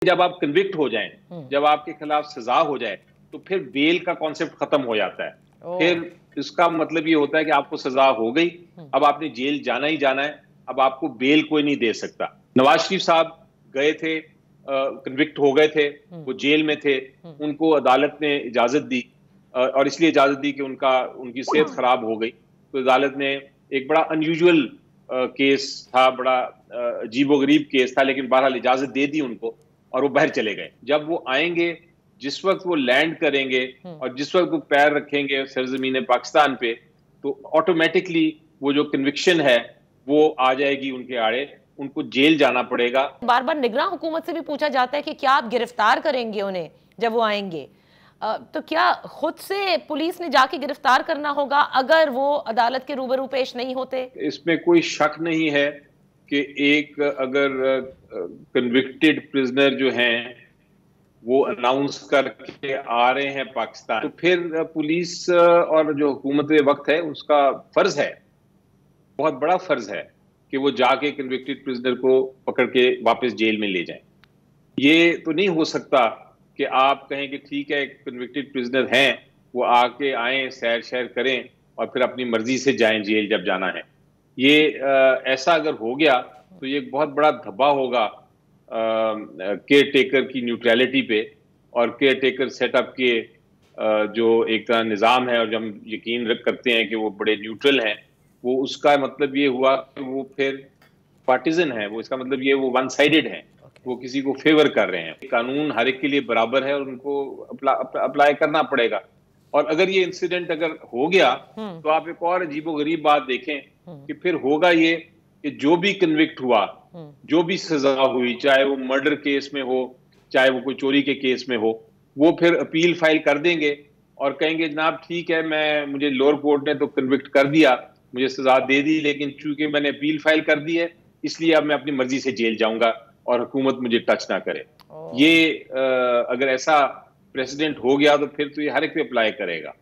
जब आप कन्विक्ट हो जाएं, जब आपके खिलाफ सजा हो जाए, तो फिर बेल का कॉन्सेप्ट खत्म हो जाता है। फिर इसका मतलब ये होता है कि आपको सजा हो गई, अब आपने जेल जाना ही जाना है, अब आपको बेल कोई नहीं दे सकता। नवाज शरीफ साहब गए थे, कन्विक्ट हो गए थे, वो जेल में थे, उनको अदालत ने इजाजत दी, और इसलिए इजाजत दी कि उनकी सेहत खराब हो गई। तो अदालत ने एक बड़ा अनयूजुअल केस था, बड़ा अजीबोगरीब केस था, लेकिन बहरहाल इजाजत दे दी उनको और वो बाहर चले गए। जब वो आएंगे, जिस वक्त वो लैंड करेंगे और जिस वक्त वो पैर रखेंगे सरजमीन पाकिस्तान पे, तो ऑटोमेटिकली वो जो कन्विक्शन है वो आ जाएगी उनके आड़े, उनको जेल जाना पड़ेगा। बार बार निगरान हुकूमत से भी पूछा जाता है कि क्या आप गिरफ्तार करेंगे उन्हें जब वो आएंगे, तो क्या खुद से पुलिस ने जाके गिरफ्तार करना होगा अगर वो अदालत के रूबरू पेश नहीं होते? इसमें कोई शक नहीं है कि एक अगर कन्विक्टेड प्रिजनर जो हैं वो अनाउंस करके आ रहे हैं पाकिस्तान, तो फिर पुलिस और जो हुकूमत वक्त है उसका फर्ज है, बहुत बड़ा फर्ज है कि वो जाके कन्विक्टेड प्रिजनर को पकड़ के वापस जेल में ले जाएं। ये तो नहीं हो सकता कि आप कहें कि ठीक है कन्विक्टेड प्रिजनर हैं, वो आके आए, सैर शैर करें और फिर अपनी मर्जी से जाएं जेल जब जाना है। ये ऐसा अगर हो गया तो ये बहुत बड़ा धब्बा होगा केयर टेकर की न्यूट्रलिटी पे, और केयर टेकर सेटअप के जो एक तरह निज़ाम है, और जब हम यकीन करते हैं कि वो बड़े न्यूट्रल हैं, वो उसका मतलब ये हुआ कि वो फिर पार्टिजन है, वो इसका मतलब ये वो वन साइडेड है, वो किसी को फेवर कर रहे हैं। कानून हर एक के लिए बराबर है और उनको अप्लाई करना पड़ेगा। और अगर ये इंसिडेंट अगर हो गया तो आप एक और अजीबोगरीब बात देखें कि फिर होगा ये कि जो भी कन्विक्ट हुआ, जो भी सजा हुई, चाहे वो मर्डर केस में हो, चाहे वो कोई चोरी के केस में हो, वो फिर अपील फाइल कर देंगे और कहेंगे जनाब ठीक है, मुझे लोअर कोर्ट ने तो कन्विक्ट कर दिया, मुझे सजा दे दी, लेकिन चूंकि मैंने अपील फाइल कर दी है इसलिए अब मैं अपनी मर्जी से जेल जाऊंगा और हुकूमत मुझे टच ना करे। ये अगर ऐसा प्रेसिडेंट हो गया तो फिर तो ये हर एक पे अप्लाई करेगा।